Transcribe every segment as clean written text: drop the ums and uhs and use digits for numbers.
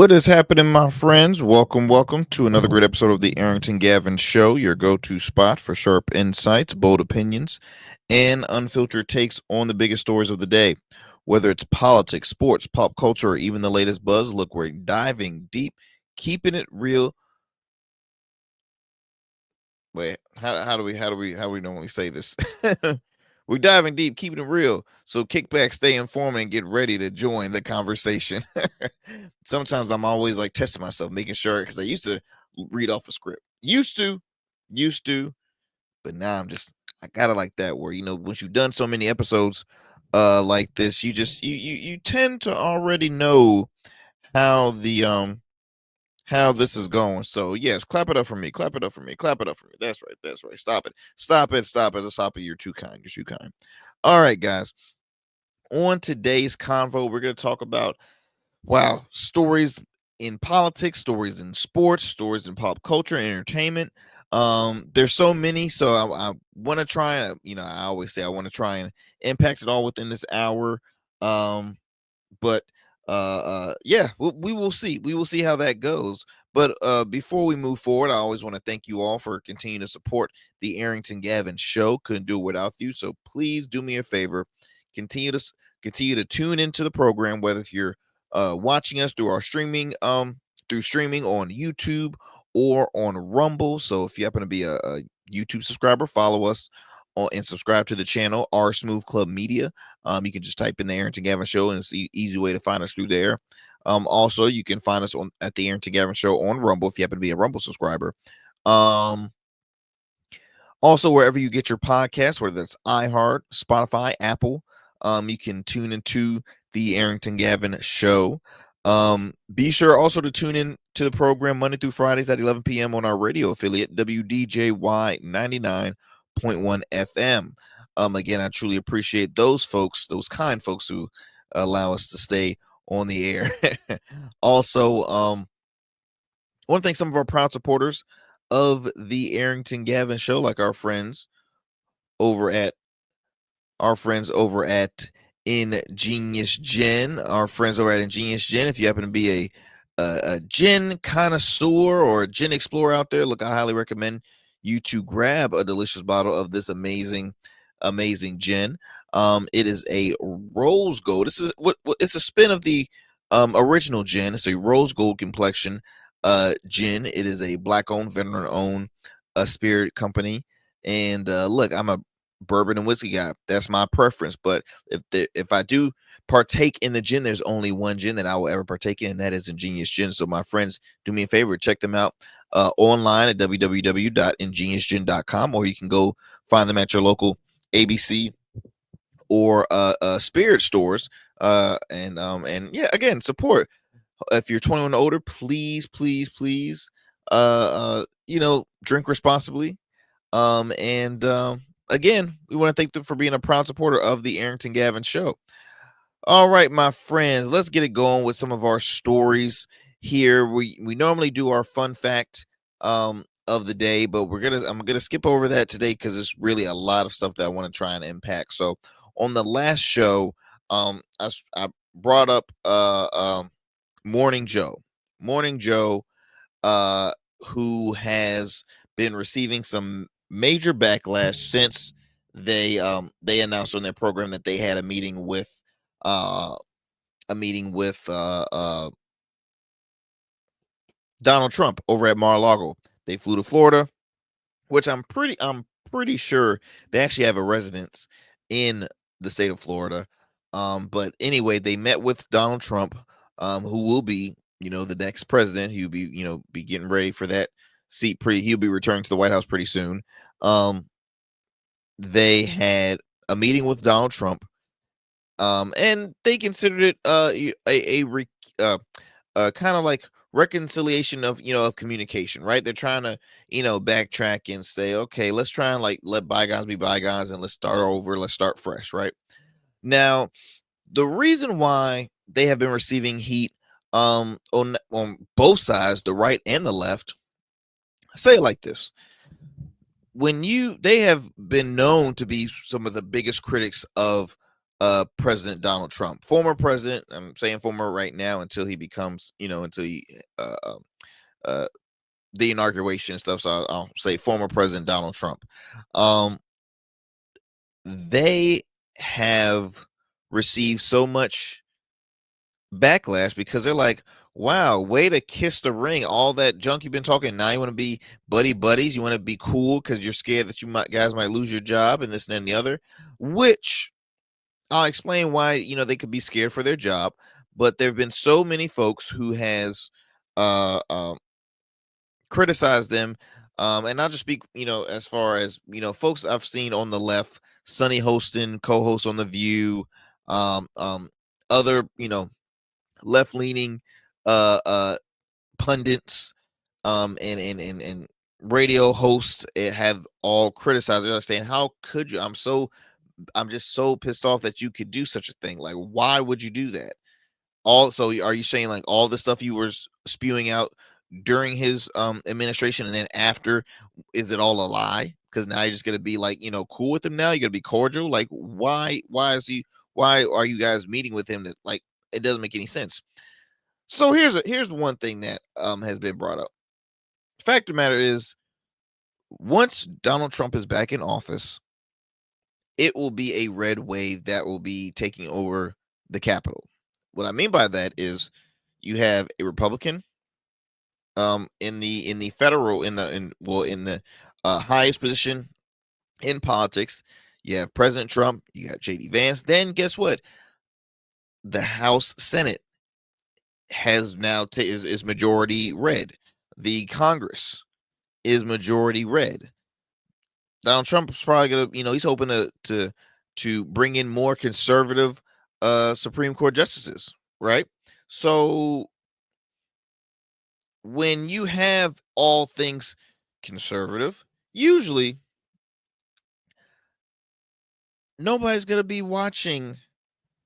What is happening, my friends? Welcome to another great episode of the Arrington Gavin Show, your go to spot for sharp insights, bold opinions, and unfiltered takes on the biggest stories of the day. Whether it's politics, sports, pop culture, or even the latest buzz, look, we're diving deep, keeping it real. Wait, how do we normally say this? We're diving deep, keeping it real. So kick back, stay informed, and get ready to join the conversation. Sometimes I'm always like testing myself, making sure because I used to read off a script. Used to, but now I gotta like that where once you've done so many episodes like this, you tend to already know how how this is going. So yes, clap it up for me. Clap it up for me. Clap it up for me. That's right. That's right. Stop it. Stop it. Stop it. Stop it. You're too kind. You're too kind. All right, guys. On today's convo, we're going to talk about stories in politics, stories in sports, stories in pop culture, entertainment. There's so many, so I want to try and I always say I want to try and impact it all within this hour. But yeah, we will see. We will see how that goes. But before we move forward, I always want to thank you all for continuing to support the Arrington Gavin Show. Couldn't do it without you. So please do me a favor, continue to continue to tune into the program, whether if you're watching us through our streaming on YouTube or on Rumble. So if you happen to be a YouTube subscriber, follow us and subscribe to the channel, R Smooth Club Media. You can just type in the Arrington Gavin Show, and it's the easy way to find us through there. Also, you can find us at the Arrington Gavin Show on Rumble if you happen to be a Rumble subscriber. Also, wherever you get your podcasts, whether that's iHeart, Spotify, Apple, you can tune into the Arrington Gavin Show. Be sure also to tune in to the program Monday through Fridays at 11 p.m. on our radio affiliate, WDJY 99.1 FM. Again, I truly appreciate those folks, those kind folks who allow us to stay on the air. Also, I want to thank some of our proud supporters of the Arrington Gavin Show, like our friends over at Ingenious Gin. Our friends over at Ingenious Gin. If you happen to be a gin connoisseur or a gin explorer out there, look, I highly recommend you to grab a delicious bottle of this amazing gin. It is a rose gold. This is what it's a spin of the original gin. It's a rose gold complexion gin. It is a black owned, veteran owned spirit company. And look, I'm a bourbon and whiskey guy. That's my preference. But if I do partake in the gin, there's only one gin that I will ever partake in, and that is Ingenious Gin. So my friends, do me a favor, check them out online at www.ingeniousgin.com, or you can go find them at your local ABC or spirit stores. And yeah, again, support. If you're 21 or older, please, drink responsibly. And again, we want to thank them for being a proud supporter of the Arrington Gavin Show. All right, my friends, let's get it going with some of our stories here. We normally do our fun fact of the day, but I'm gonna skip over that today because it's really a lot of stuff that I want to try and impact. So on the last show, I brought up Morning Joe. Morning Joe, who has been receiving some major backlash since they announced on their program that they had a meeting with uh Donald Trump over at Mar-a-Lago. They flew to Florida, which I'm pretty sure they actually have a residence in the state of Florida. But anyway, they met with Donald Trump, who will be, the next president. He'll be, be getting ready for that seat. He'll be returning to the White House pretty soon. They had a meeting with Donald Trump, and they considered it kind of like reconciliation of communication, right? They're trying to backtrack and say, okay, let's try and like let bygones be bygones and let's start over, let's start fresh, right? Now, the reason why they have been receiving heat on both sides, the right and the left, I say it like this: they have been known to be some of the biggest critics of President Donald Trump. Former president, I'm saying former right now until he becomes, until he uh the inauguration and stuff. So I'll say former President Donald Trump. Um, they have received so much backlash because they're like, wow, way to kiss the ring. All that junk you've been talking. Now you want to be buddy buddies. You want to be cool because you're scared that guys might lose your job and this and then the other, which I'll explain why, they could be scared for their job. But there have been so many folks who has uh, uh criticize them. And I'll just speak, as far as, folks I've seen on the left, Sonny Hostin, co-host on The View, um, um, other, left leaning pundits, and radio hosts have all criticized. They're saying, how could you? I'm just so pissed off that you could do such a thing. Like, why would you do that? Also, are you saying like all the stuff you were spewing out during his administration and then after, is it all a lie? Because now you're just gonna be like, cool with him now. You're gonna be cordial. Like, why are you guys meeting with him? That, like, it doesn't make any sense. So here's one thing that has been brought up. Fact of the matter is, once Donald Trump is back in office, it will be a red wave that will be taking over the Capitol. What I mean by that is, you have a Republican in the federal in the highest position in politics. You have President Trump, you got JD Vance. Then guess what? The House Senate has now is majority red. The Congress is majority red. Donald Trump is probably gonna, he's hoping to bring in more conservative Supreme Court justices, right? So when you have all things conservative, usually nobody's going to be watching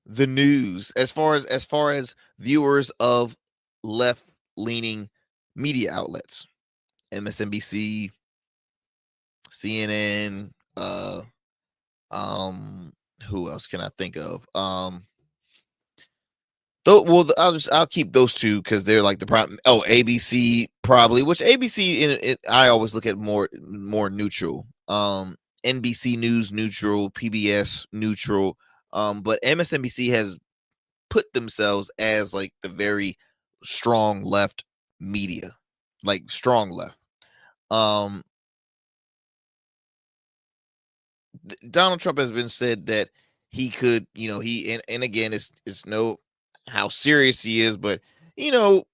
the news as far as viewers of left leaning media outlets, MSNBC, CNN, um who else can I think of? Well, I'll keep those two because they're like the problem. Oh, ABC probably, which ABC I always look at more neutral. NBC News neutral, PBS neutral. But MSNBC has put themselves as like the very strong left media, like strong left. Um, Donald Trump has been said that he could, and again, it's no how serious he is, but you know,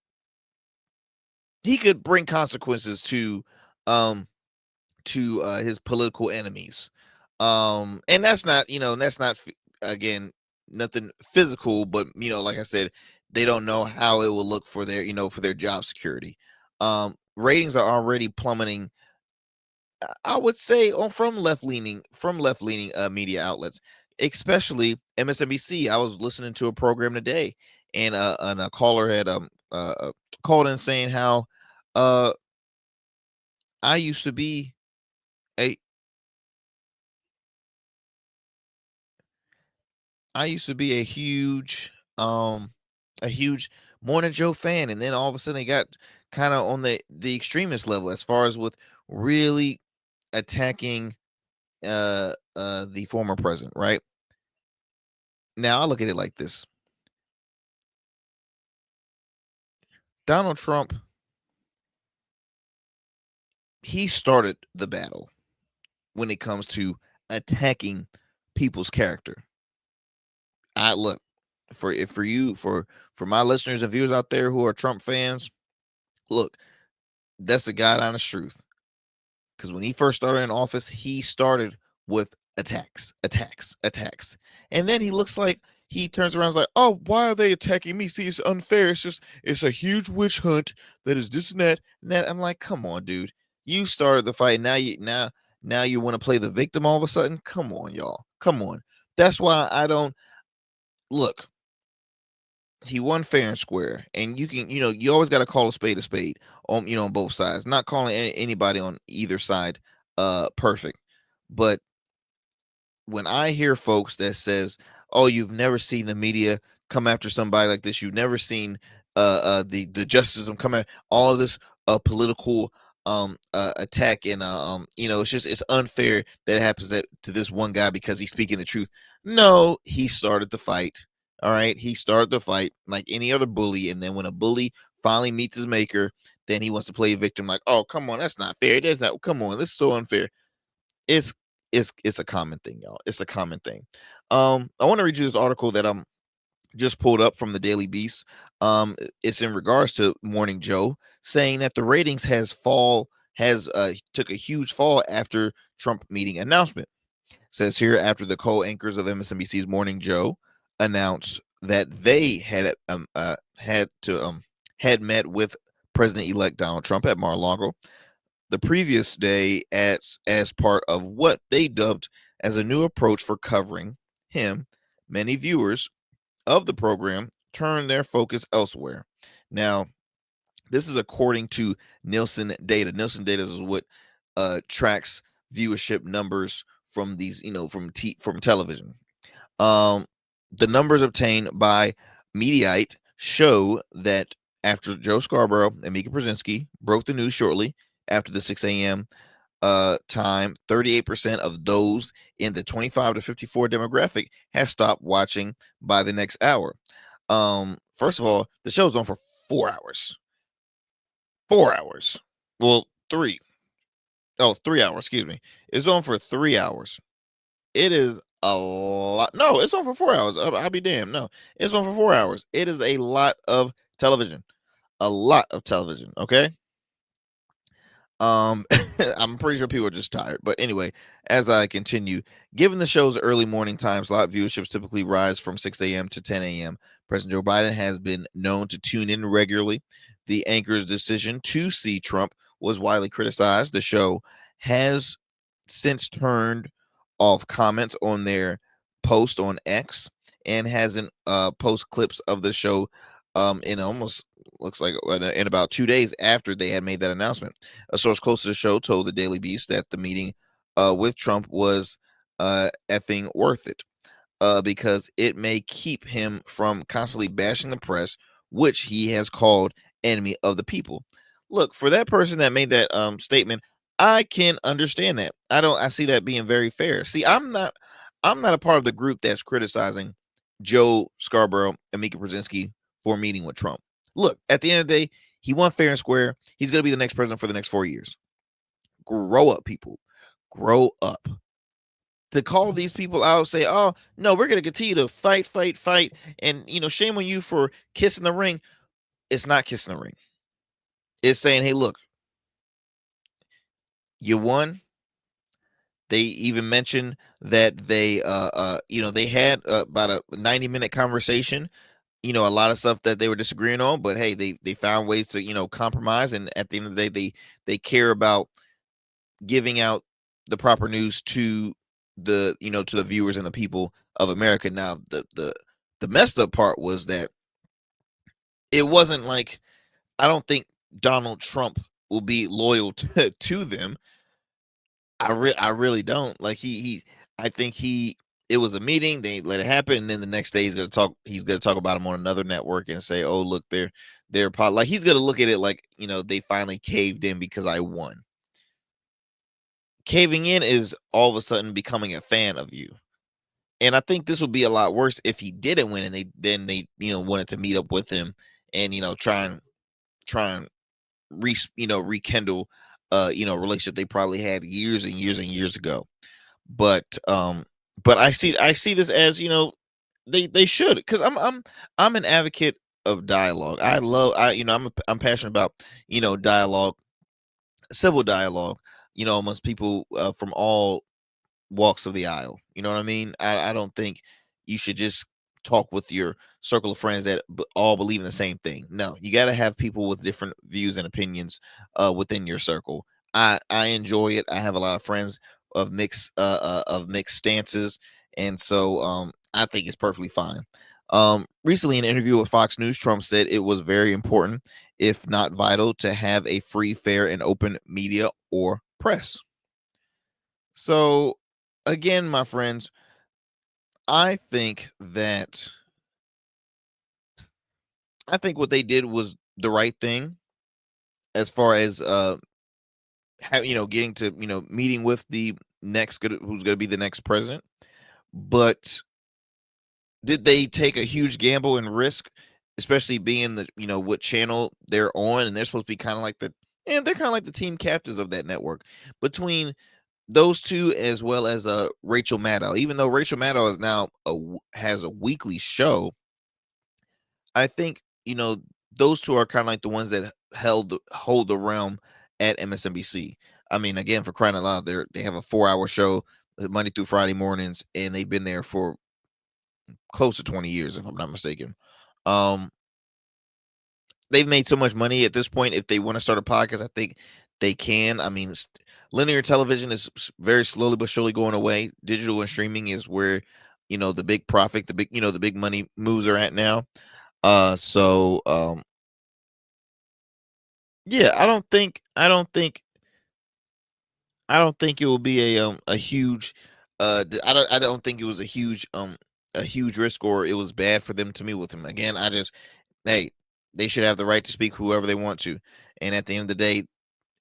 he could bring consequences um to his political enemies. And that's not again nothing physical, but like I said, they don't know how it will look for their job security. Ratings are already plummeting, I would say, from left leaning media outlets, especially MSNBC. I was listening to a program today, and a caller had called in saying how uh I used to be a I used to be a huge Morning Joe fan, and then all of a sudden they got kind of on the extremist level as far as with really attacking the former president, right? Now I look at it like this. Donald Trump, he started the battle when it comes to attacking people's character. I look for you for my listeners and viewers out there who are Trump fans. Look, that's the God honest truth. Because when he first started in office, he started with attacks, attacks, attacks, and then he looks like he turns around and is like, "Oh, why are they attacking me? See, it's unfair. It's a huge witch hunt that is this and that and that." I'm like, "Come on, dude. You started the fight. Now you want to play the victim all of a sudden? Come on, y'all. Come on." That's why I don't look. He won fair and square, and you always got to call a spade on on both sides. Not calling anybody on either side perfect, but when I hear folks that says, Oh, you've never seen the media come after somebody like this. You've never seen the justice system come at all of this political attack, and it's just it's unfair that it happens to this one guy because he's speaking the truth. No, he started the fight. All right, he started the fight like any other bully, and then when a bully finally meets his maker, then he wants to play a victim. Like, oh, come on, that's not fair. That's not. Come on, this is so unfair. It's it's a common thing, y'all. It's a common thing. I want to read you this article that I'm just pulled up from the Daily Beast. It's in regards to Morning Joe, saying that the ratings has took a huge fall after Trump meeting announcement. Says here, after the co-anchors of MSNBC's Morning Joe announced that they had met with President-elect Donald Trump at Mar-a-Lago the previous day as part of what they dubbed as a new approach for covering him. Many viewers of the program turned their focus elsewhere. Now, this is according to Nielsen data. Nielsen data is what tracks viewership numbers from these, from television. Um, the numbers obtained by Mediaite show that after Joe Scarborough and Mika Brzezinski broke the news shortly after the 6 a.m. Time, 38% of those in the 25 to 54 demographic has stopped watching by the next hour. First of all, the show's on for 4 hours. 4 hours. Well, 3. Oh, 3 hours, excuse me. It's on for 3 hours. It is a lot. No, it's on for 4 hours. I'll be damned. No, it's on for 4 hours. It is a lot of television. A lot of television. Okay. Um, I'm pretty sure people are just tired. But anyway, as I continue, given the show's early morning time slot, viewerships typically rise from 6 a.m. to 10 a.m. President Joe Biden has been known to tune in regularly. The anchor's decision to see Trump was widely criticized. The show has since turned off comments on their post on X and hasn't post clips of the show in almost looks like in about 2 days after they had made that announcement. A source close to the show told the Daily Beast that the meeting with Trump was effing worth it because it may keep him from constantly bashing the press, which he has called enemy of the people. Look, for that person that made that statement, I can understand that. I see that being very fair. See, I'm not a part of the group that's criticizing Joe Scarborough and Mika Brzezinski for meeting with Trump. Look, at the end of the day, he won fair and square. He's going to be the next president for the next 4 years. Grow up, people. Grow up. To call these people out, say, "Oh no, we're going to continue to fight, fight, fight," and shame on you for kissing the ring. It's not kissing the ring. It's saying, "Hey, look, you won." They even mentioned that they had about a 90-minute conversation. A lot of stuff that they were disagreeing on, but hey, they found ways to compromise, and at the end of the day, they care about giving out the proper news to the viewers and the people of America. Now, the messed up part was that it wasn't like, I don't think Donald Trump will be loyal to them. I really don't. Like, I think it was a meeting, they let it happen, and then the next day he's gonna talk about him on another network and say, "Oh, look, like he's gonna look at it like, they finally caved in because I won." Caving in is all of a sudden becoming a fan of you. And I think this would be a lot worse if he didn't win and they wanted to meet up with him and try and rekindle relationship they probably had years and years and years ago. But I see this as, they should, because I'm an advocate of dialogue. I'm passionate about dialogue, civil dialogue, amongst people from all walks of the aisle. You know what I mean? I don't think you should just talk with your circle of friends that all believe in the same thing. No, you got to have people with different views and opinions within your circle. I enjoy it. I have a lot of friends of mixed stances, and so I think it's perfectly fine. Recently, in an interview with Fox News, Trump said it was very important, if not vital, to have a free, fair, and open media or press. So, again, my friends, I think that I think what they did was the right thing as far as getting to meeting with the who's going to be the next president. But did they take a huge gamble and risk, especially being the what channel they're on, and they're supposed to be kind of like they're kind of like the team captains of that network. Between those two, as well as Rachel Maddow, even though Rachel Maddow is now has a weekly show, I think those two are kind of like the ones that hold the realm at MSNBC. I mean, again, for crying out loud, they have a 4-hour show Monday through Friday mornings, and they've been there for close to 20 years, if I'm not mistaken. Um, they've made so much money at this point. If they want to start a podcast, I think they can. I mean, linear television is very slowly but surely going away. Digital and streaming is where the big profit, the big money moves are at now. Yeah, I don't think it will be a huge I don't think it was a huge risk, or it was bad for them to meet with him. Again, hey, they should have the right to speak whoever they want to. And at the end of the day,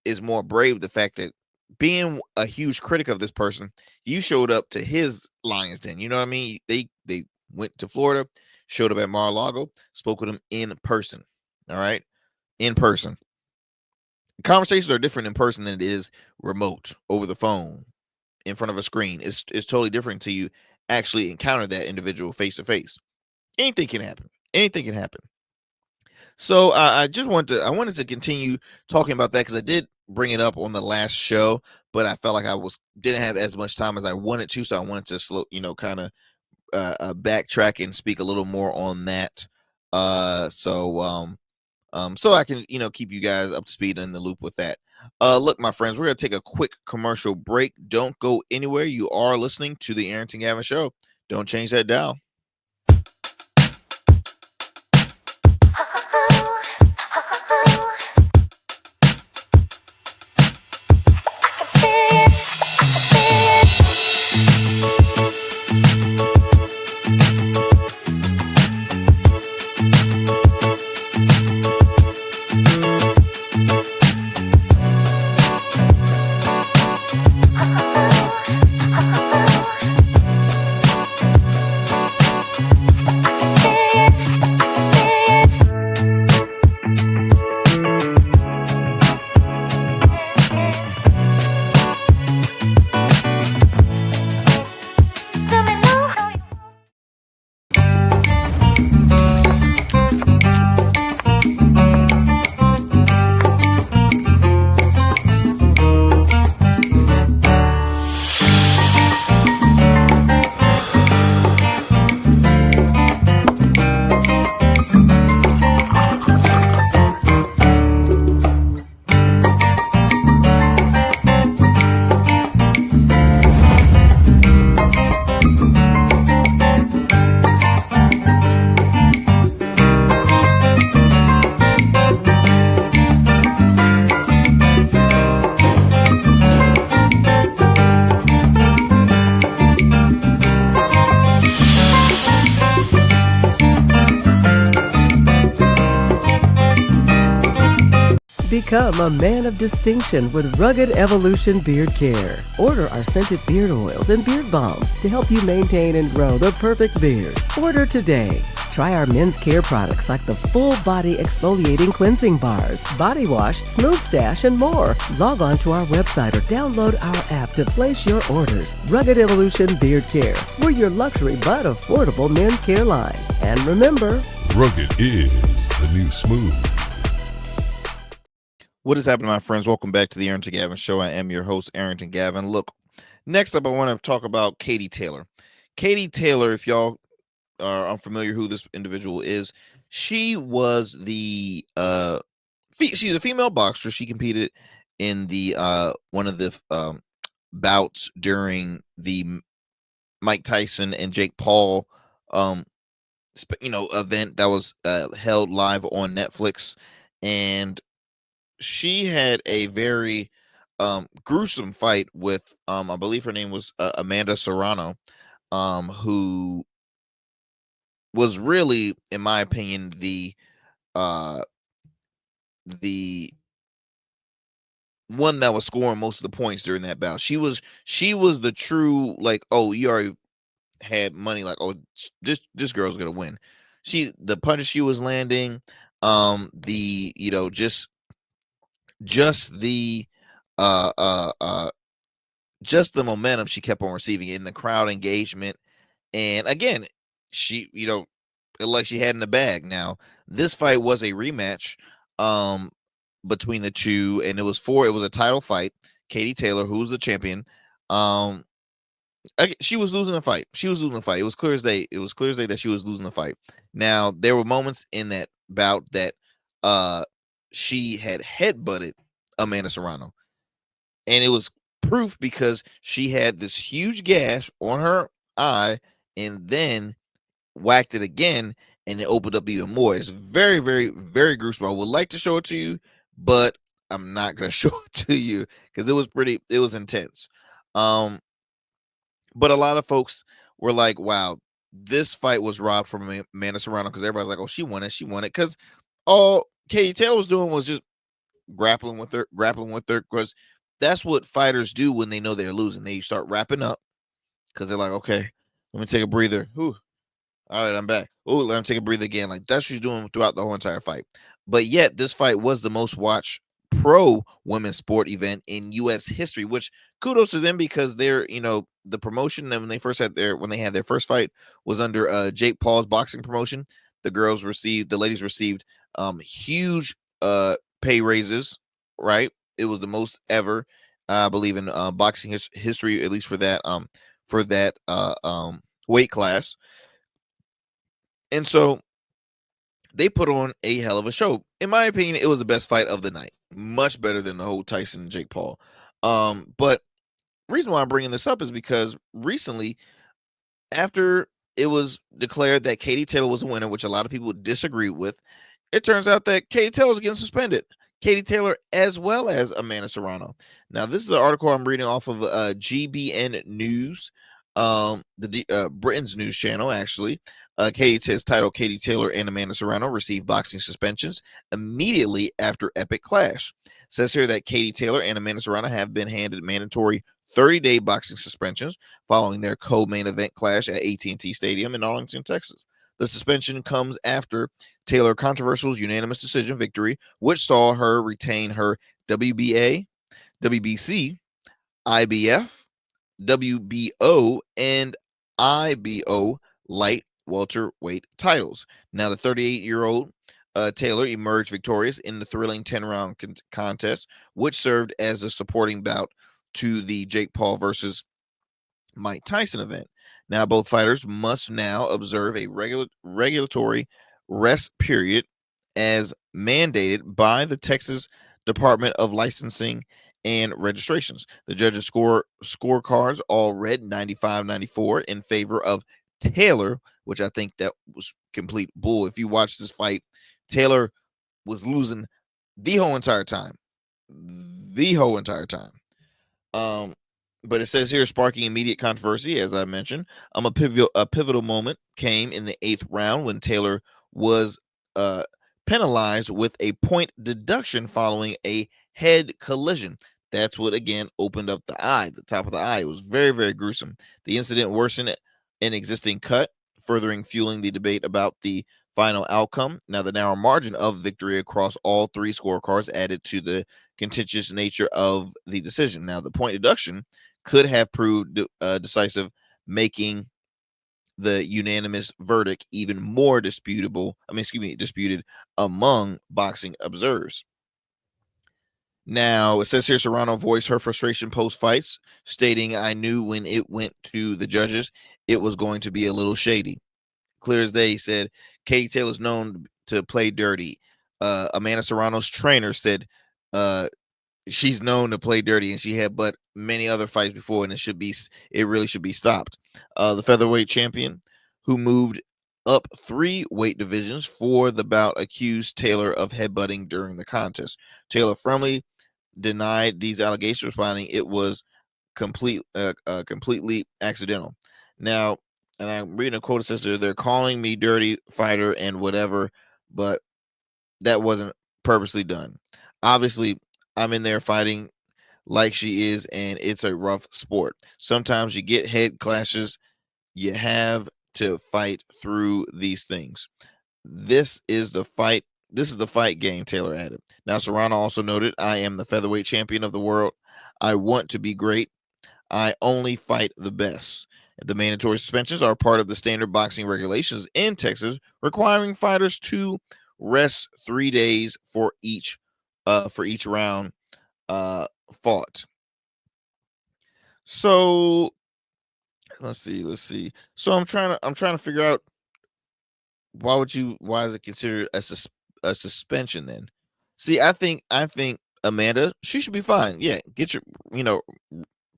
is more brave the fact that being a huge critic of this person, you showed up to his Lions Den. You know what I mean? They went to Florida, showed up at Mar-a-Lago, spoke with him in person. All right, in person. Conversations are different in person than it is remote, over the phone, in front of a screen. It's totally different to you actually encounter that individual face to face. Anything can happen. Anything can happen. So I wanted to continue talking about that because I did bring it up on the last show, but I felt like I didn't have as much time as I wanted to, so I wanted to kind of backtrack and speak a little more on that. So I can keep you guys up to speed and in the loop with that. Look, my friends, we're gonna take a quick commercial break. Don't go anywhere. You are listening to the Arrington Gavin Show. Don't change that dial. Become a man of distinction with Rugged Evolution Beard Care. Order our scented beard oils and beard balms to help you maintain and grow the perfect beard. Order today. Try our men's care products like the full body exfoliating cleansing bars, body wash, smooth stash, and more. Log on to our website or download our app to place your orders. Rugged Evolution Beard Care. We're your luxury but affordable men's care line. And remember, rugged is the new smooth. What is happening, my friends? Welcome back to the Arrington Gavin Show. I am your host, Arrington Gavin. Look, next up, I want to talk about Katie Taylor. Katie Taylor, if y'all are unfamiliar who this individual is, she was she's a female boxer. She competed in the one of the bouts during the Mike Tyson and Jake Paul event that was held live on Netflix, and she had a very gruesome fight with I believe her name was Amanda Serrano. who was really, in my opinion, uh the one that was scoring most of the points during that bout. She was the true, like, oh, you already had money, like, oh, this girl's gonna win. The punches she was landing, the just the uh uh uh just the momentum she kept on receiving in the crowd engagement. And again, she, like she had in the bag. Now, this fight was a rematch um between the two, and it was a title fight. Katie Taylor, who's the champion, um she was losing the fight. She was losing the fight. It was clear as day. It was clear as day that she was losing the fight. Now, there were moments in that bout that uh she had headbutted Amanda Serrano, and it was proof because she had this huge gash on her eye, and then whacked it again, and it opened up even more. It's very, very, very gruesome. I would like to show it to you, but I'm not gonna show it to you because it was intense. Um, but a lot of folks were like, "Wow, this fight was robbed from Amanda Serrano," because everybody's like, "Oh, she won it," because all Katie Taylor was doing was just grappling with her, because that's what fighters do when they know they're losing. They start wrapping up because they're like, "Okay, let me take a breather. Whew. All right, I'm back. Oh, let me take a breather again." Like, that's what she's doing throughout the whole entire fight. But yet, this fight was the most watched pro women's sport event in U.S. history. Which, kudos to them, because they're, the promotion that when they had their first fight was under Jake Paul's boxing promotion. The ladies received huge pay raises. Right, it was the most ever, I believe, in boxing history, at least for that weight class. And so they put on a hell of a show. In my opinion, it was the best fight of the night. Much better than the whole Tyson and Jake Paul. But reason why I'm bringing this up is because recently, after it was declared that Katie Taylor was a winner, which a lot of people disagreed with, it turns out that Katie Taylor was getting suspended. Katie Taylor, as well as Amanda Serrano. Now, this is an article I'm reading off of GBN News, Britain's news channel, actually. Katie says, titled "Katie Taylor and Amanda Serrano receive boxing suspensions immediately after epic clash." It says here that Katie Taylor and Amanda Serrano have been handed mandatory 30-day boxing suspensions following their co-main event clash at AT&T Stadium in Arlington, Texas. The suspension comes after Taylor controversial unanimous decision victory, which saw her retain her WBA, WBC, IBF, WBO, and IBO light welterweight titles. Now, the 38-year-old Taylor emerged victorious in the thrilling 10-round contest, which served as a supporting bout to the Jake Paul versus Mike Tyson event. Now, both fighters must now observe a regulatory rest period as mandated by the Texas Department of Licensing and Registrations. The judges' scorecards all read 95-94 in favor of Taylor, which I think that was complete bull. If you watch this fight, Taylor was losing the whole entire time. The whole entire time. Um, but it says here, sparking immediate controversy, as I mentioned. A pivotal moment came in the 8th round when Taylor was uh, penalized with a point deduction following a head collision. That's what, again, opened up the top of the eye. It was very, very gruesome. The incident worsened an existing cut, furthering fueling the debate about the final outcome. Now, the narrow margin of victory across all three scorecards added to the contentious nature of the decision. Now, the point deduction could have proved decisive, making the unanimous verdict even more disputed among boxing observers. Now, it says here Serrano voiced her frustration post fights, stating, "I knew when it went to the judges, it was going to be a little shady." Clear as day, said Katie Taylor's known to play dirty. Amanda Serrano's trainer said she's known to play dirty, and she had but many other fights before, and it really should be stopped. The featherweight champion, who moved up 3 weight divisions for the bout, accused Taylor of headbutting during the contest. Taylor firmly denied these allegations, responding it was completely accidental. Now, and I'm reading a quote that says they're calling me dirty fighter and whatever, but that wasn't purposely done. Obviously, I'm in there fighting like she is, and it's a rough sport. Sometimes you get head clashes. You have to fight through these things. This is the fight. This is the fight game, Taylor added. Now, Serrano also noted, I am the featherweight champion of the world. I want to be great. I only fight the best. The mandatory suspensions are part of the standard boxing regulations in Texas, requiring fighters to rest 3 days for each round uh, fought. So let's see. So I'm trying to figure out why is it considered a suspension then? See, I think Amanda, she should be fine. Yeah, get your you know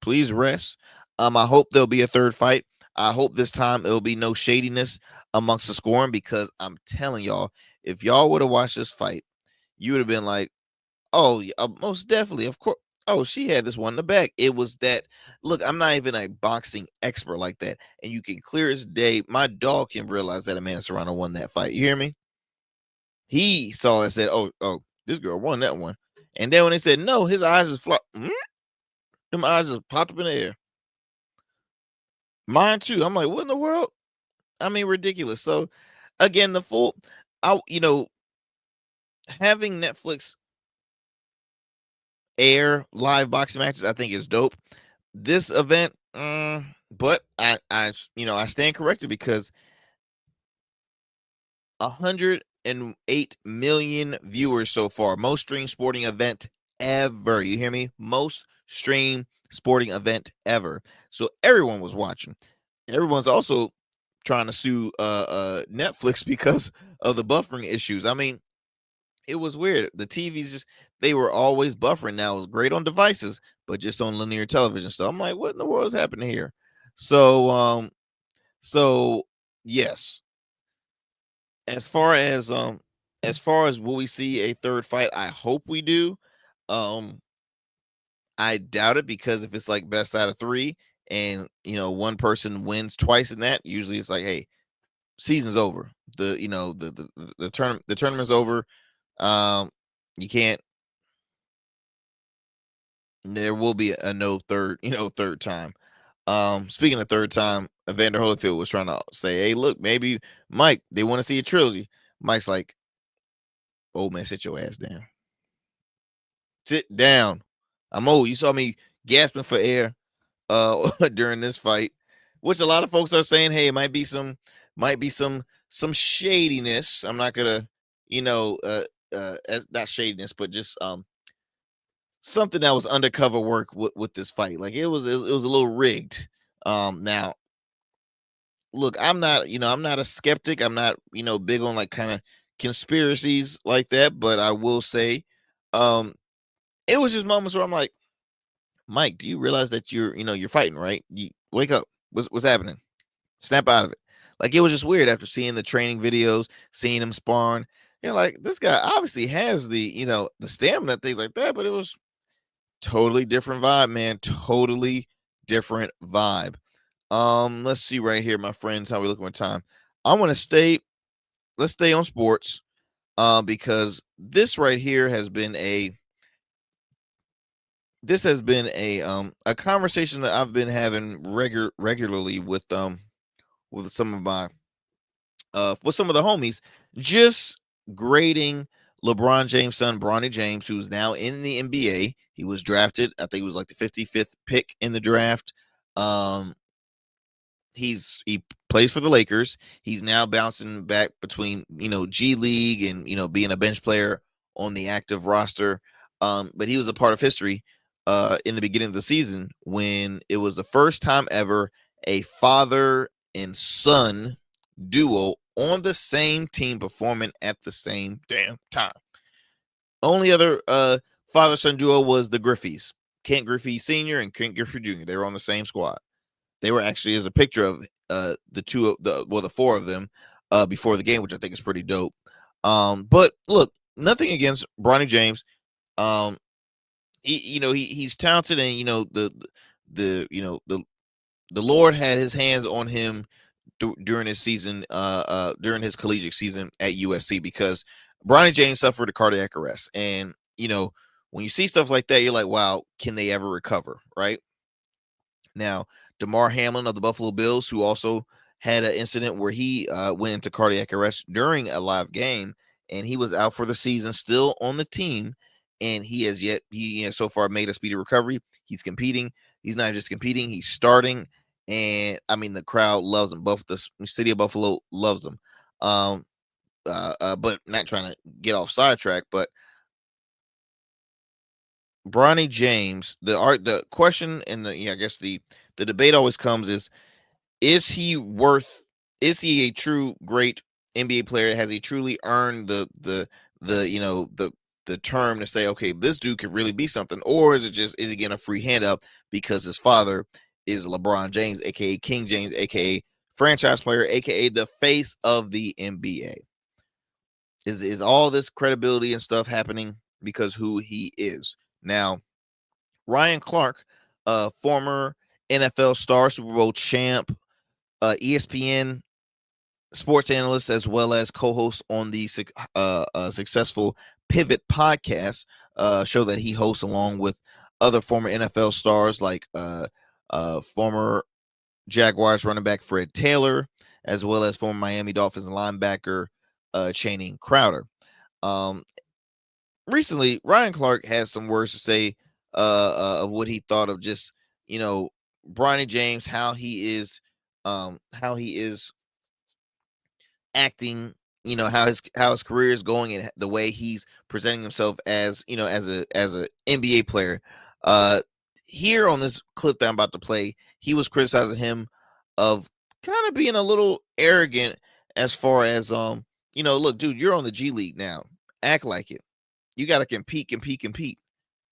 please rest. I hope there'll be a third fight. I hope this time there'll be no shadiness amongst the scoring, because I'm telling y'all, if y'all would have watched this fight, you would have been like, oh, yeah, most definitely, of course. Oh, she had this one in the back. It was that. Look, I'm not even a boxing expert like that, and you can clear as day. My dog can realize that Amanda Serrano won that fight. You hear me? He saw it and said, "Oh, this girl won that one." And then when they said no, his eyes just flopped. Them eyes just popped up in the air. Mine too. I'm like, what in the world? I mean, ridiculous. So, again, the full, I having Netflix air live boxing matches, I think is dope. This event, but I stand corrected, because 108 million viewers so far, most streamed sporting event ever. You hear me? Most streamed sporting event ever. So everyone was watching. Everyone's also trying to sue Netflix because of the buffering issues. I mean, it was weird. The TVs just, they were always buffering. Now it was great on devices, but just on linear television. So I'm like, what in the world is happening here? So so yes, as far as will we see a third fight, I hope we do. Um I doubt it, because if it's like best out of 3, and one person wins twice in that, usually it's like, hey, season's over. The tournament's over. Um, you can't. There will be a no third, third time. Speaking of third time, Evander Holyfield was trying to say, "Hey, look, maybe Mike, they want to see a trilogy." Mike's like, "Old man, sit your ass down. Sit down. I'm old. You saw me gasping for air during this fight," which a lot of folks are saying, hey, it might be some shadiness. I'm not gonna, not shadiness, but just something that was undercover work with this fight. Like it was a little rigged. Now look, I'm not a skeptic. I'm not, big on like kind of conspiracies like that, but I will say, um, it was just moments where I'm like, Mike, do you realize that you're fighting, right? You wake up. What's happening? Snap out of it. Like it was just weird after seeing the training videos, seeing him sparring. You're like, this guy obviously has the stamina, things like that, but it was totally different vibe, man. Totally different vibe. Let's see right here, my friends, how we looking with time. I want to stay. Let's stay on sports. Because this right here has been a conversation that I've been having regularly with some of my with some of the homies, just grading LeBron James' son, Bronny James, who's now in the NBA. He was drafted, I think it was like the 55th pick in the draft. Um, he plays for the Lakers. He's now bouncing back between G League and being a bench player on the active roster. But he was a part of history in the beginning of the season, when it was the first time ever a father and son duo on the same team performing at the same damn time. Only other father son duo was the Griffeys, Kent Griffey Sr. and Kent Griffey Jr. They were on the same squad. They were actually, as a picture of the four of them before the game, which I think is pretty dope. But look, nothing against Bronny James. Um, he's talented, and the the Lord had his hands on him during his season, during his collegiate season at USC, because Bronny James suffered a cardiac arrest. And, when you see stuff like that, you're like, wow, can they ever recover? Right now, DeMar Hamlin of the Buffalo Bills, who also had an incident where he went into cardiac arrest during a live game, and he was out for the season, still on the team. And he has so far made a speedy recovery. He's competing. He's not just competing, he's starting. And I mean, the crowd loves him. The city of Buffalo loves him. But not trying to get off sidetrack, but Bronny James, the question and I guess the debate always comes is he is he a true great NBA player? Has he truly earned the term to say, okay, this dude could really be something? Or is he getting a free handout because his father is LeBron James, aka King James, aka franchise player, aka the face of the NBA? Is all this credibility and stuff happening because who he is? Now, Ryan Clark, former NFL star, Super Bowl champ, ESPN sports analyst, as well as co-host on the successful Pivot podcast show that he hosts along with other former NFL stars like former Jaguars running back Fred Taylor, as well as former Miami Dolphins linebacker Channing Crowder. Recently, Ryan Clark had some words to say of what he thought of just Bronny James, how he is acting, how his career is going, and the way he's presenting himself as as a NBA player. Here on this clip that I'm about to play, he was criticizing him of kind of being a little arrogant as far as look, dude, you're on the G League now. Act like it. You got to compete.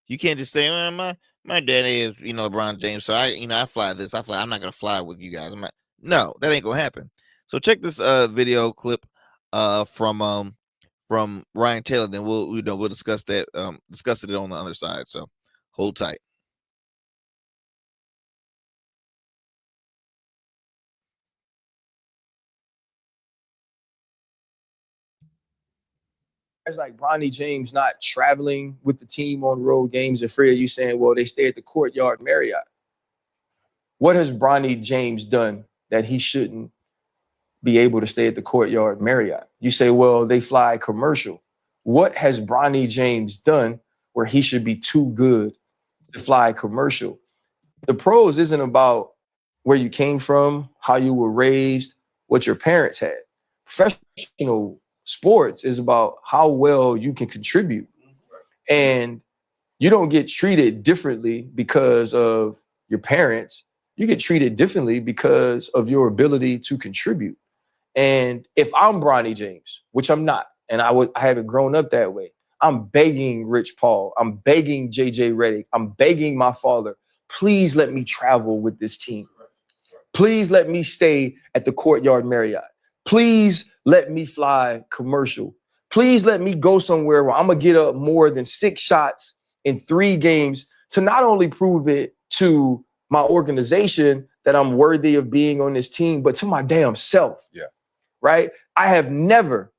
You can't just say, my daddy is LeBron James, so I fly this. I'm not gonna fly with you guys. No, that ain't gonna happen. So check this video clip from Ryan Taylor. Then we'll discuss that discuss it on the other side. So hold tight. It's like Bronny James not traveling with the team on road games, and Fred, you saying, well, they stay at the Courtyard Marriott. What has Bronny James done that he shouldn't be able to stay at the Courtyard Marriott? You say, well, they fly commercial. What has Bronny James done where he should be too good to fly commercial? The pros isn't about where you came from, how you were raised, what your parents had. Professional sports is about how well you can contribute. And you don't get treated differently because of your parents. You get treated differently because of your ability to contribute. And if I'm Bronny James, which I'm not, and I haven't grown up that way, I'm begging Rich Paul, I'm begging JJ Redick, I'm begging my father, please let me travel with this team. Please let me stay at the Courtyard Marriott. Please let me fly commercial. Please let me go somewhere where I'm gonna get up more than 6 shots in 3 games to not only prove it to my organization that I'm worthy of being on this team, but to my damn self. Yeah. Right? I've never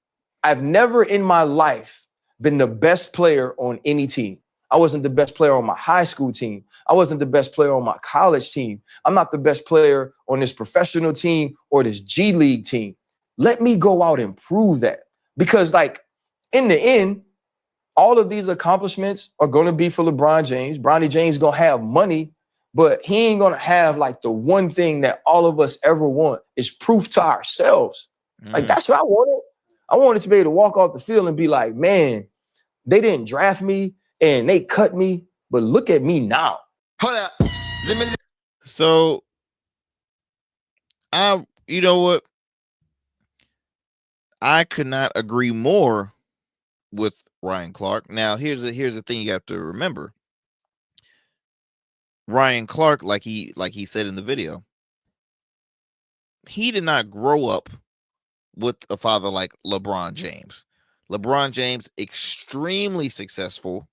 in my life been the best player on any team. I wasn't the best player on my high school team. I wasn't the best player on my college team. I'm not the best player on this professional team or this G League team. Let me go out and prove that. Because like in the end, all of these accomplishments are going to be for LeBron James. Bronny James going to have money, but he ain't going to have like the one thing that all of us ever want is proof to ourselves. Like, that's what I wanted. I wanted to be able to walk off the field and be like, man, they didn't draft me and they cut me, but look at me now. Hold up. So, you know what? I could not agree more with Ryan Clark. Now, here's the thing you have to remember. Ryan Clark, like he said in the video, he did not grow up with a father like LeBron James. LeBron James, extremely successful,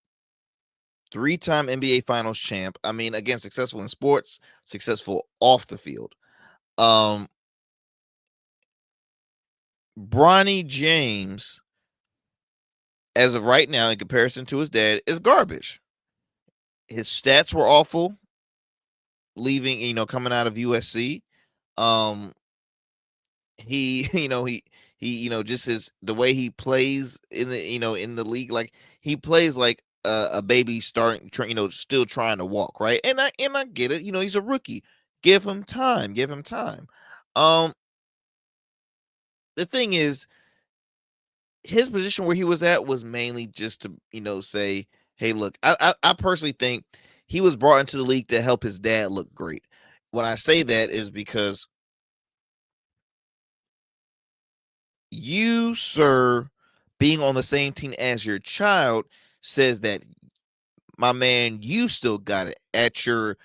3-time NBA Finals champ. I mean, again, successful in sports, successful off the field. Bronny James, as of right now, in comparison to his dad, is garbage. His stats were awful, leaving, coming out of USC. Um, he, just the way he plays in the league, like he plays like a baby starting, still trying to walk, right? And I get it. He's a rookie. Give him time. Give him time. Um, the thing is, his position where he was at was mainly just to, say, hey, look, I personally think he was brought into the league to help his dad look great. When I say that is because you, sir, being on the same team as your child says that, my man, you still got it at your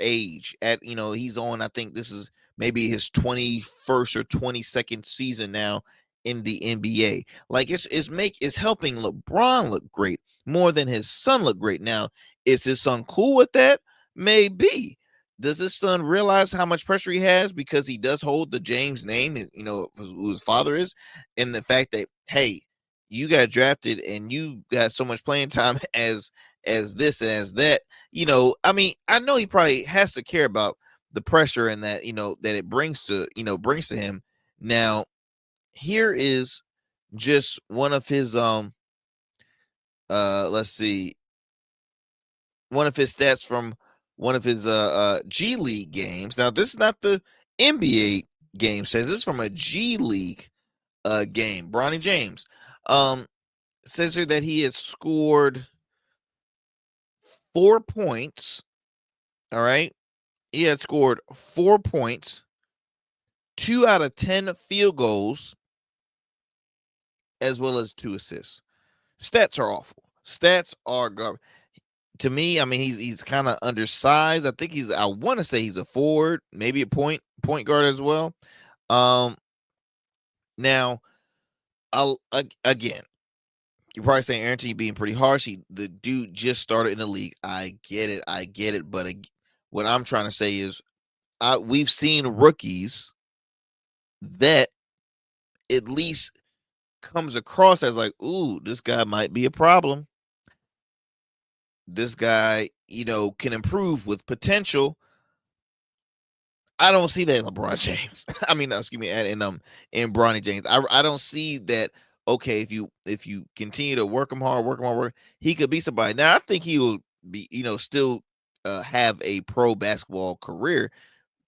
age. He's on, I think this is maybe his 21st or 22nd season now in the NBA. Like it's helping LeBron look great more than his son look great. Now, is his son cool with that? Maybe. Does his son realize how much pressure he has because he does hold the James name, who his father is, and the fact that, hey, you got drafted and you got so much playing time as this and as that. I mean, I know he probably has to care about the pressure and that, that it brings to him. Now, here is just one of his let's see, one of his stats from one of his G League games. Now, this is not the NBA game, says this is from a G League game. Bronny James says here that he had scored 4 points. All right. He had scored 4 points, 2 out of 10 field goals, as well as 2 assists. Stats are awful. Stats are garbage. To me, I mean, he's kind of undersized. I think I want to say he's a forward, maybe a point guard as well. Now, again, you're probably saying, Arrington, you being pretty harsh. The dude just started in the league. I get it. But what I'm trying to say is, we've seen rookies that at least comes across as like, ooh, this guy might be a problem. This guy, can improve with potential. I don't see that in LeBron James. I mean, no, excuse me, in Bronny James. I don't see that. Okay, if you continue to work him hard, he could be somebody. Now, I think he will be, still have a pro basketball career.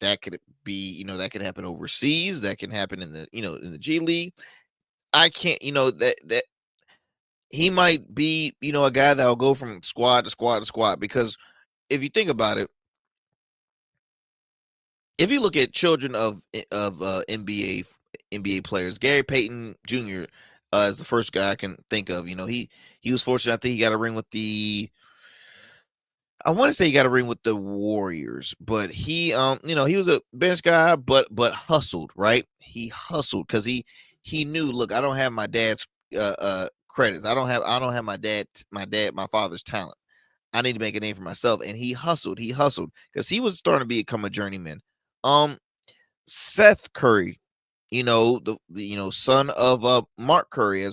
That could be, that could happen overseas. That can happen in the G League. I can't, that he might be, a guy that will go from squad to squad to squad. Because if you think about it, if you look at children of NBA players, Gary Payton Jr. Is the first guy I can think of. He was fortunate. I think he got a ring with I want to say he got a ring with the Warriors, but he he was a bench guy, but hustled, right? He hustled because he knew, look, I don't have my dad's credits. I don't have my father's talent. I need to make a name for myself. And he hustled because he was starting to become a journeyman. Seth Curry, the son of Mark Curry,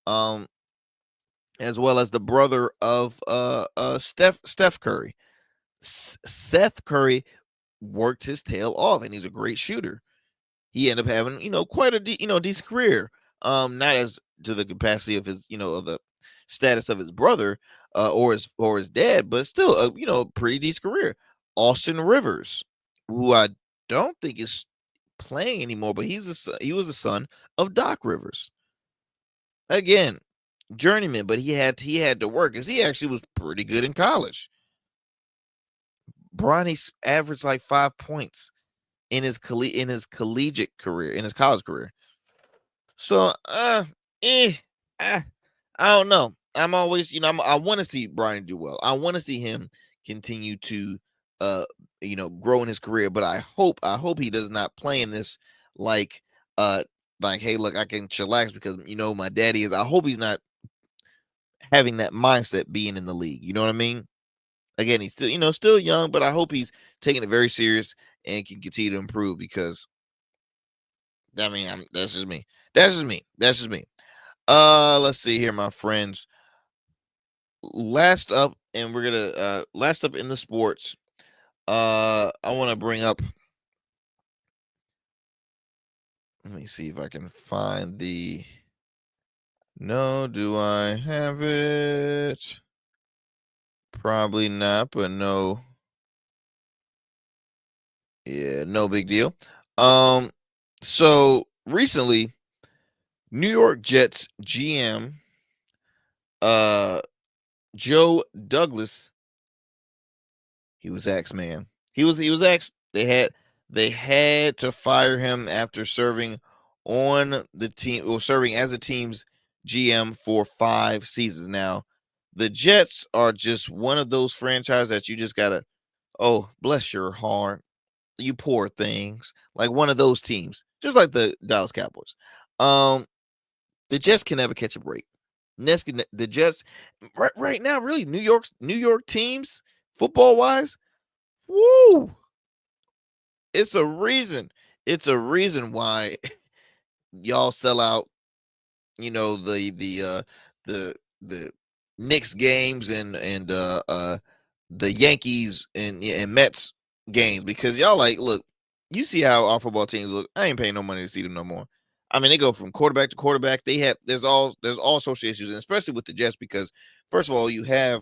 um as well as the brother of Steph Curry. Seth Curry worked his tail off, and he's a great shooter. He ended up having, quite a decent career. Not as to the capacity of his, of the status of his brother or his dad, but still a, pretty decent career. Austin Rivers, who I don't think is playing anymore, but he was the son of Doc Rivers. Again, journeyman, but he had to work because he actually was pretty good in college. Bronny's averaged like 5 points in his collegiate career, in his college career. So, I don't know. I'm always, I want to see Bronny do well. I want to see him continue to, grow in his career. But I hope he does not play in this like, uh, like, hey, look, I can chillax because my daddy is. I hope he's not having that mindset being in the league. You know what I mean? Again, he's still, still young, but I hope he's taking it very serious and can continue to improve because I mean, that's just me. That's just me. That's just me. Let's see here, my friends. Last up, and we're gonna last up in the sports. I want to bring up. Let me see if I can find the. No, do I have it? Probably not, but no. Yeah, no big deal. So recently, New York Jets GM uh Joe Douglas, he was axed, man. He was axed. They had to fire him after serving on the team or serving as a team's GM for 5 seasons. Now, the Jets are just one of those franchises that you just gotta, oh, bless your heart, you poor things. Like one of those teams, just like the Dallas Cowboys. Um, the Jets can never catch a break. The Jets right now, really, New York teams, football wise, woo! It's a reason. It's a reason why y'all sell out. The Knicks games and the Yankees and Mets games because y'all like, look, you see how our football teams look. I ain't paying no money to see them no more. I mean, they go from quarterback to quarterback. There's all social issues, and especially with the Jets because first of all, you have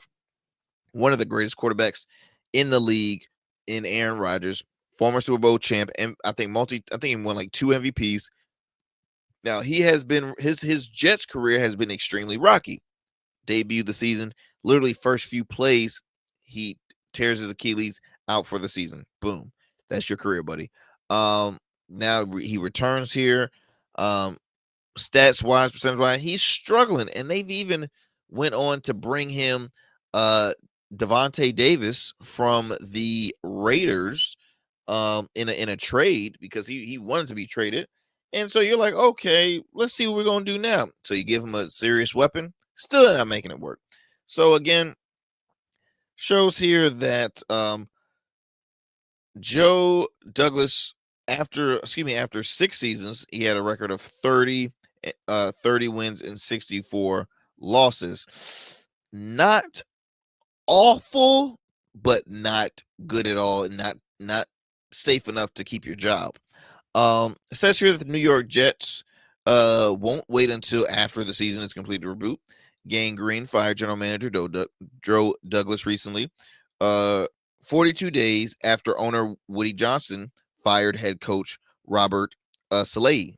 one of the greatest quarterbacks in the league in Aaron Rodgers, former Super Bowl champ, and I think he won like 2 MVPs. Now he has been his Jets career has been extremely rocky. Debuted the season, literally first few plays, he tears his Achilles, out for the season. Boom, that's your career, buddy. Now he returns here. Um, Stats wise, percentage wise, he's struggling, and they've even went on to bring him Devontae Davis from the Raiders in a trade because he wanted to be traded. And so you're like, okay, let's see what we're gonna do now. So you give him a serious weapon, still not making it work. So again, shows here that Joe Douglas, after 6 seasons, he had a record of 30 wins and 64 losses. Not awful, but not good at all, and not safe enough to keep your job. It says here that the New York Jets won't wait until after the season is complete to reboot. Gang Green fired general manager Joe Douglas recently. 42 days after owner Woody Johnson fired head coach Robert Saleh.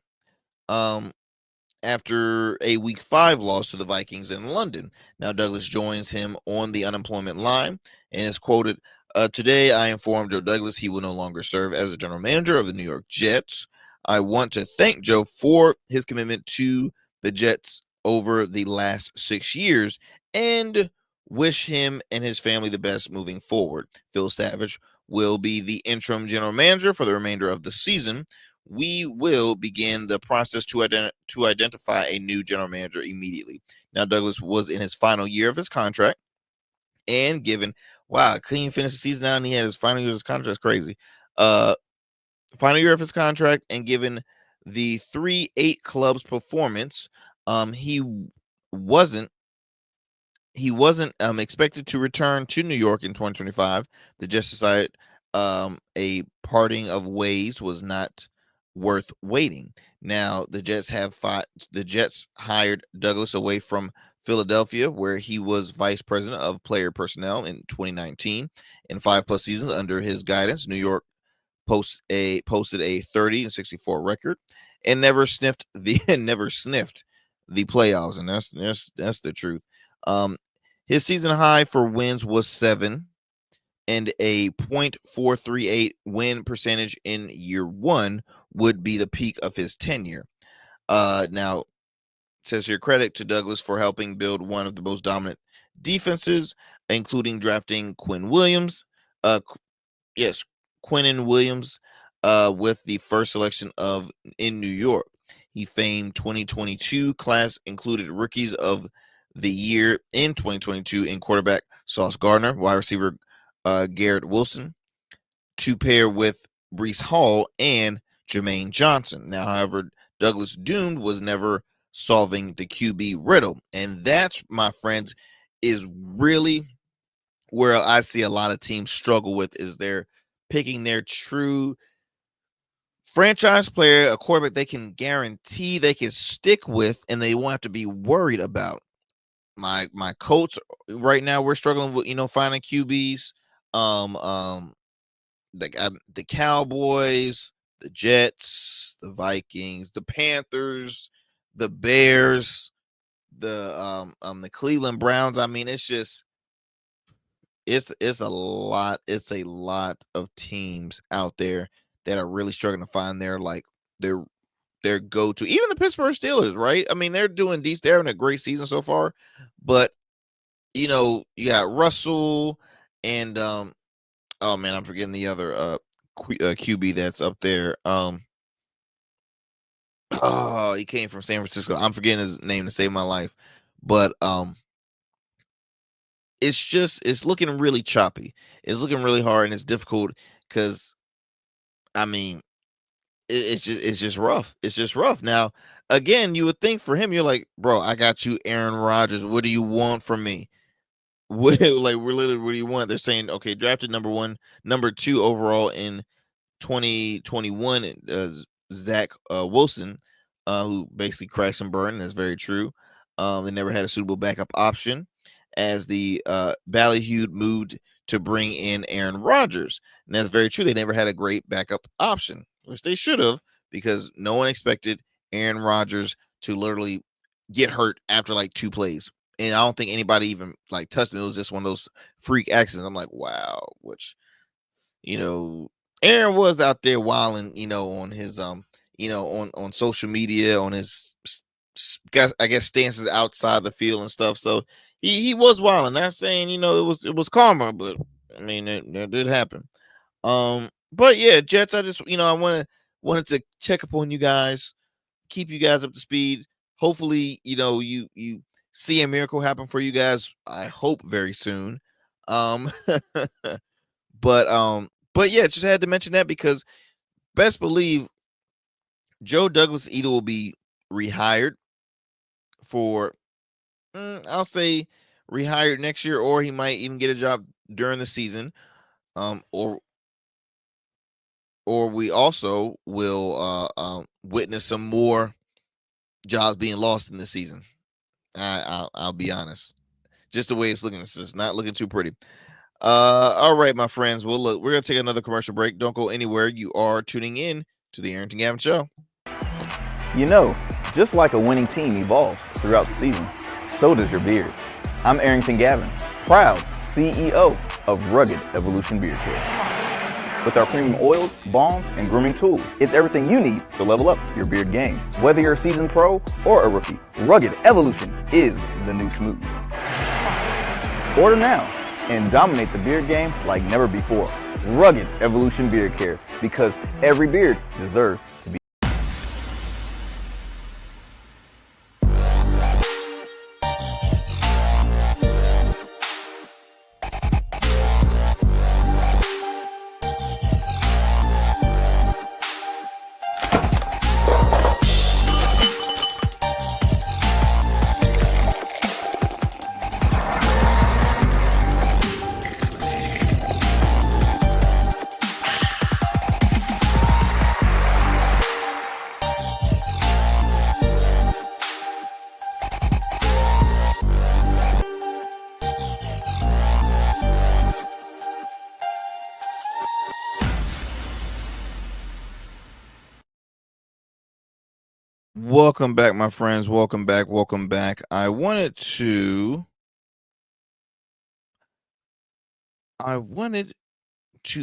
Um, after a Week 5 loss to the Vikings in London. Now, Douglas joins him on the unemployment line and is quoted, today I informed Joe Douglas he will no longer serve as the general manager of the New York Jets. I want to thank Joe for his commitment to the Jets over the last 6 years and wish him and his family the best moving forward. Phil Savage will be the interim general manager for the remainder of the season. We will begin the process to identify a new general manager immediately. Now, Douglas was in his final year of his contract, and given, wow, couldn't even finish the season out, and he had his final year of his contract. That's crazy. Final year of his contract, and given the 3-8 club's performance, he wasn't expected to return to New York in 2025. The Jets decided a parting of ways was not worth waiting. Now the Jets hired Douglas away from Philadelphia, where he was vice president of player personnel in 2019. In 5+ seasons under his guidance, New York posted a 30-64 record and never sniffed the playoffs, and that's the truth. His season high for wins was 7 and a .438 win percentage in year 1 would be the peak of his tenure. Now, it says here, credit to Douglas for helping build one of the most dominant defenses, including drafting Quinn Williams. Yes, Quinnen Williams with the first selection in New York. He famed 2022 class included rookies of the year in 2022 in quarterback Sauce Gardner, wide receiver Garrett Wilson, to pair with Brees Hall and Jermaine Johnson. Now, however, Douglas Doomed was never solving the QB riddle. And that's, my friends, is really where I see a lot of teams struggle with, is they're picking their true franchise player, a quarterback they can guarantee they can stick with and they won't have to be worried about. My Colts right now, we're struggling with finding QBs. The Cowboys, the Jets, the Vikings, the Panthers, the Bears, the Cleveland Browns. I mean, it's a lot. It's a lot of teams out there that are really struggling to find their go to. Even the Pittsburgh Steelers, right? I mean, they're doing decent. They're having a great season so far, but you got Russell and oh man, I'm forgetting the other QB that's up there. Oh, he came from San Francisco. I'm forgetting his name to save my life, but it's looking really choppy. It's looking really hard and it's difficult because I mean it's just rough. It's just rough. Now, again, you would think for him, you're like, bro, I got you, Aaron Rodgers. What do you want from me? What we're literally, what do you want? They're saying, okay, drafted number 2 overall in 2021, Zach Wilson, who basically crashed and burned. That's very true. They never had a suitable backup option as the Ballyhooed moved to bring in Aaron Rodgers. And that's very true. They never had a great backup option, which they should have, because no one expected Aaron Rodgers to literally get hurt after like 2 plays. And I don't think anybody even like touched him. It was just one of those freak accidents. I'm like, wow, which, you know, Aaron was out there wilding, on his on social media, on his I guess stances outside the field and stuff. So he was wilding. Not saying it was karma, but I mean it did happen. But yeah, Jets. I just I wanted to check up on you guys, keep you guys up to speed. Hopefully, you see a miracle happen for you guys. I hope very soon. Um, but yeah, just had to mention that because best believe Joe Douglas either will be rehired for, I'll say rehired next year, or he might even get a job during the season. Or we also will witness some more jobs being lost in the season. I'll be honest. Just the way it's looking, it's just not looking too pretty. All right, my friends. Well, look, we're gonna take another commercial break. Don't go anywhere. You are tuning in to the Arrington Gavin Show. Just like a winning team evolves throughout the season, so does your beard. I'm Arrington Gavin, proud CEO of Rugged Evolution Beard Care. With our premium oils, balms, and grooming tools, it's everything you need to level up your beard game. Whether you're a seasoned pro or a rookie, Rugged Evolution is the new smooth. Order now and dominate the beard game like never before. Rugged Evolution Beard Care, because every beard deserves to be. Welcome back, my friends. Welcome back. Welcome back. I wanted to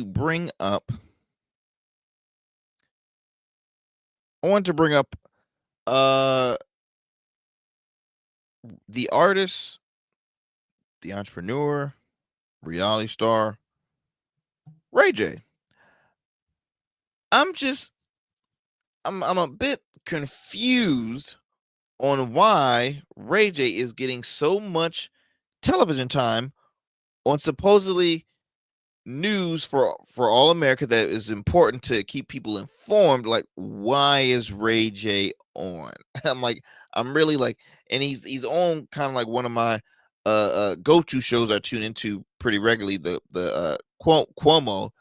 bring up uh the artist, the entrepreneur, reality star, Ray J. I'm a bit confused on why Ray J is getting so much television time on supposedly news for all America that is important to keep people informed. Like, why is Ray J on? I'm like, I'm really like, and he's on kind of like one of my go-to shows I tune into pretty regularly, the Cuomo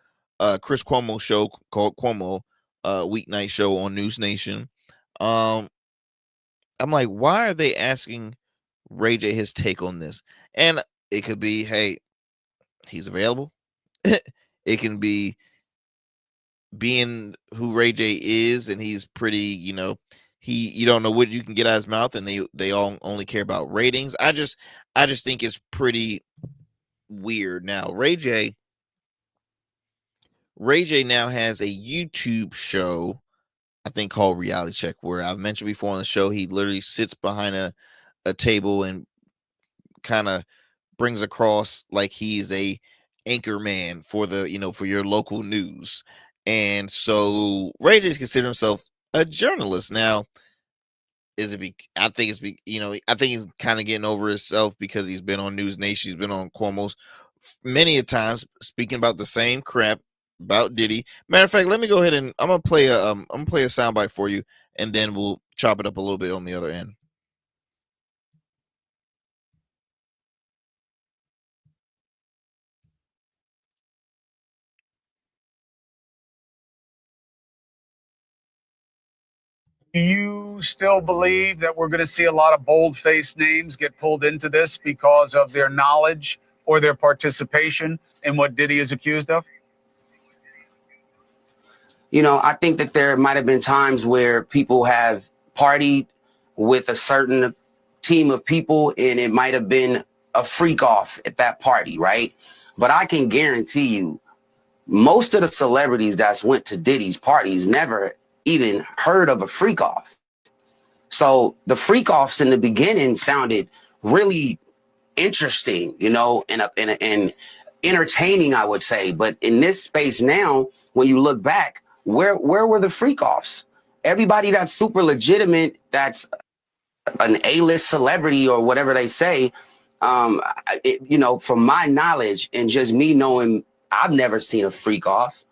Chris Cuomo show called Cuomo weeknight show on News Nation. I'm like, why are they asking Ray J his take on this? And it could be, hey, he's available. It can be being who Ray J is, and he's pretty, you don't know what you can get out of his mouth, and they all only care about ratings. I just think it's pretty weird. Now, Ray J now has a YouTube show, I think called Reality Check, where I've mentioned before on the show, he literally sits behind a table and kind of brings across like he's a anchor man for for your local news. And so Ray J's considered himself a journalist. Now, I think I think he's kind of getting over himself because he's been on News Nation, he's been on Cuomo's many a times speaking about the same crap about Diddy. Matter of fact, let me go ahead and I'm gonna play a soundbite for you, and then we'll chop it up a little bit on the other end. Do you still believe that we're going to see a lot of bold-faced names get pulled into this because of their knowledge or their participation in what Diddy is accused of? I think that there might have been times where people have partied with a certain team of people and it might have been a freak off at that party, right? But I can guarantee you, most of the celebrities that's went to Diddy's parties never even heard of a freak off. So the freak offs in the beginning sounded really interesting, and entertaining, I would say. But in this space now, when you look back, where were the freak offs? Everybody that's super legitimate, that's an A-list celebrity or whatever they say, from my knowledge and just me knowing, I've never seen a freak off.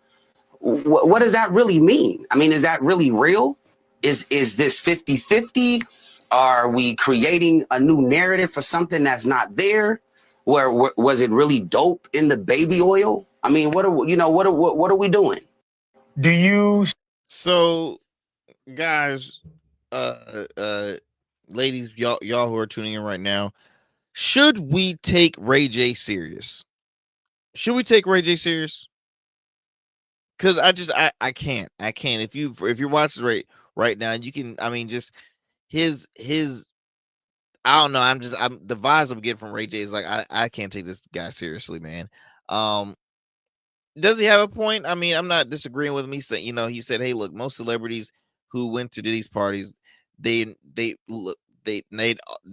What does that really mean? I mean, is that really real? Is this 50-50? Are we creating a new narrative for something that's not there? Where was it really dope in the baby oil? I mean, what are we doing? Do you? So, guys, uh, uh, ladies, y'all who are tuning in right now, should we take Ray J serious? Should we take Ray J serious? Because I can't. If you're watching right now, you can. I mean, just his. I don't know. I'm the vibes I'm getting from Ray J is like I can't take this guy seriously, man. Um, does he have a point? I mean, I'm not disagreeing with him. He said, he said, hey, look, most celebrities who went to Diddy's parties, they look they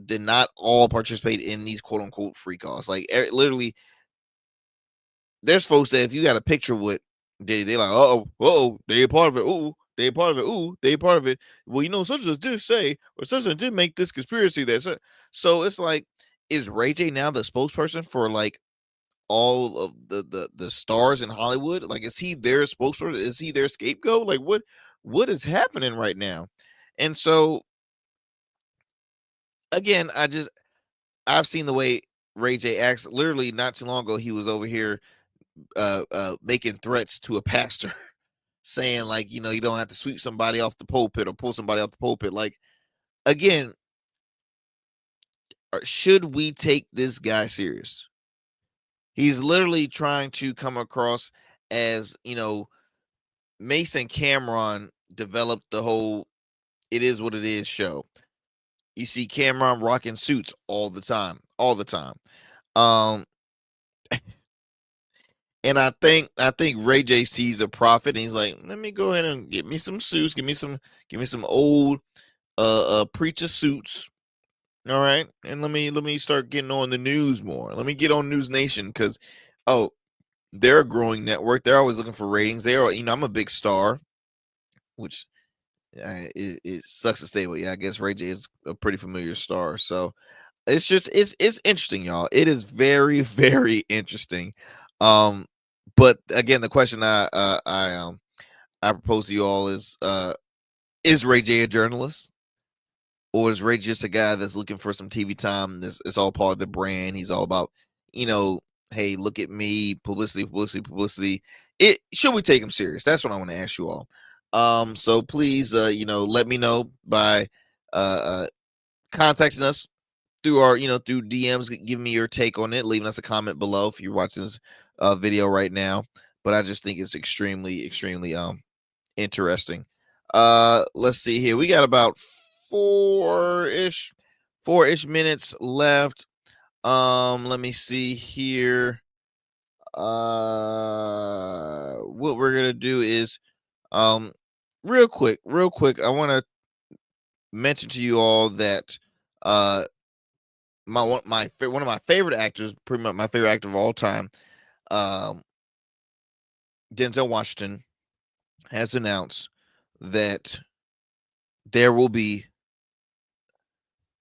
did not all participate in these quote unquote freak offs. Like literally, there's folks that if you got a picture with Diddy, they like, they a part of it. Ooh, they a part of it. Ooh, they a part of it. Well, such and such did say, or such and did make this conspiracy there. So it's like, is Ray J now the spokesperson for like all of the stars in Hollywood? Like, is he their spokesperson? Is he their scapegoat? Like, what is happening right now? And so again, I've seen the way Ray J acts. Literally, not too long ago, he was over here making threats to a pastor, saying like, you don't have to sweep somebody off the pulpit or pull somebody off the pulpit. Like, again, should we take this guy serious? He's literally trying to come across as, Mason Cameron developed the whole "it is what it is" show. You see Cameron rocking suits all the time. Um, and I think Ray J sees a profit, and he's like, let me go ahead and get me some suits, give me some old preacher suits. All right, and let me start getting on the news more. Let me get on News Nation because they're a growing network. They're always looking for ratings. I'm a big star, which it sucks to say, but yeah, I guess Ray J is a pretty familiar star. So it's just it's interesting, y'all. It is very very interesting. But again, the question I propose to you all is Ray J a journalist? Or is Ray just a guy that's looking for some TV time? It's all part of the brand. He's all about, hey, look at me, publicity, publicity, publicity. Should we take him serious? That's what I want to ask you all. So please, let me know by contacting us through our, through DMs. Give me your take on it, leaving us a comment below if you're watching this video right now. But I just think it's extremely, extremely interesting. Let's see here. We got about four-ish minutes left. Let me see here. What we're gonna do is real quick, I want to mention to you all that one of my favorite actors, pretty much my favorite actor of all time, Denzel Washington, has announced that there will be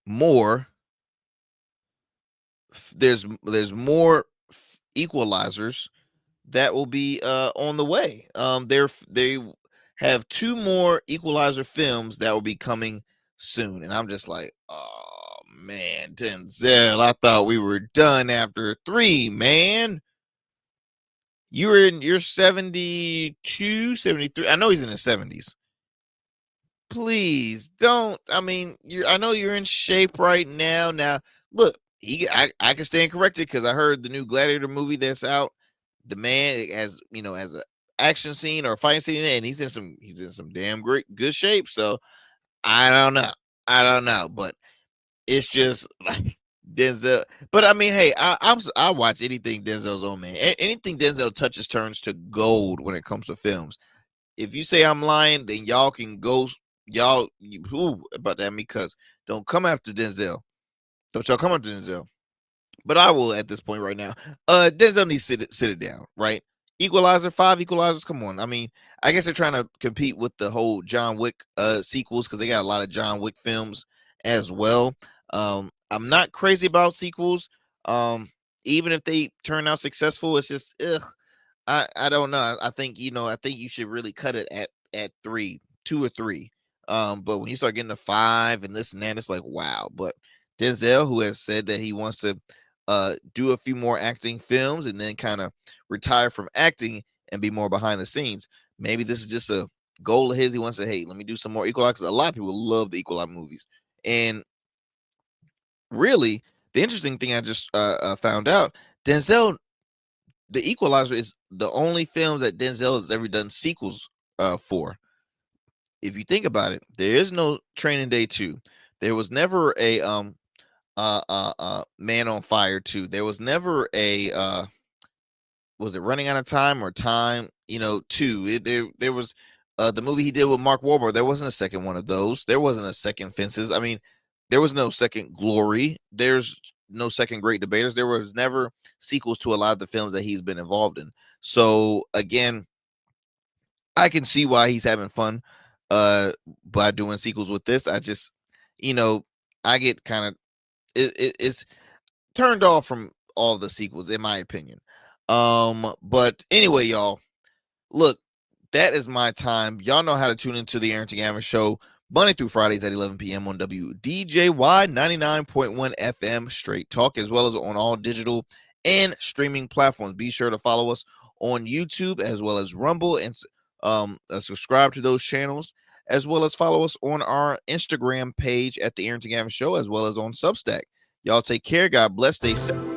more. There's more equalizers that will be on the way. They have 2 more Equalizer films that will be coming soon, and I'm just like, oh man, Denzel, I thought we were done after 3, man. You were in your 72, 73. I know he's in his 70s. Please don't. I mean, I know you're in shape right now. Now, look, I can stand corrected because I heard the new Gladiator movie that's out. The man has a action scene or a fight scene, and he's in some damn good shape. So I don't know, but it's just like Denzel. But I mean, hey, I watch anything Denzel's on, man. Anything Denzel touches turns to gold when it comes to films. If you say I'm lying, then y'all can go. About that because don't come after Denzel. Don't y'all come after Denzel. But I will at this point right now. Denzel needs to sit it down, right? Equalizer, 5 equalizers. Come on. I mean, I guess they're trying to compete with the whole John Wick sequels because they got a lot of John Wick films as well. I'm not crazy about sequels. Even if they turn out successful, it's just I don't know. I think I think you should really cut it at 3, 2 or 3. But when you start getting to 5 and this and that, it's like wow. But Denzel, who has said that he wants to do a few more acting films and then kind of retire from acting and be more behind the scenes. Maybe this is just a goal of his. He wants to, hey, let me do some more Equalizer. A lot of people love the Equalizer movies. And really, the interesting thing I just found out, Denzel, the Equalizer is the only films that Denzel has ever done sequels for. If you think about it, there is no Training Day 2. There was never a Man on Fire 2. There was never a was it Running Out of Time or Time 2. There was the movie he did with Mark Wahlberg. There wasn't a second one of those. There wasn't a second Fences. I mean, there was no second Glory. There's no second Great Debaters. There was never sequels to a lot of the films that he's been involved in. So again, I can see why he's having fun by doing sequels with this. I just I get kind of it's turned off from all the sequels in my opinion. But anyway, y'all, look, that is my time. Y'all know how to tune into the Arrington Gavin Show Monday through Fridays at 11 p.m. on WDJY 99.1 FM Straight Talk, as well as on all digital and streaming platforms. Be sure to follow us on YouTube as well as Rumble and subscribe to those channels, as well as follow us on our Instagram page at the Arrington Gavin Show, as well as on Substack. Y'all take care. God bless. Stay safe.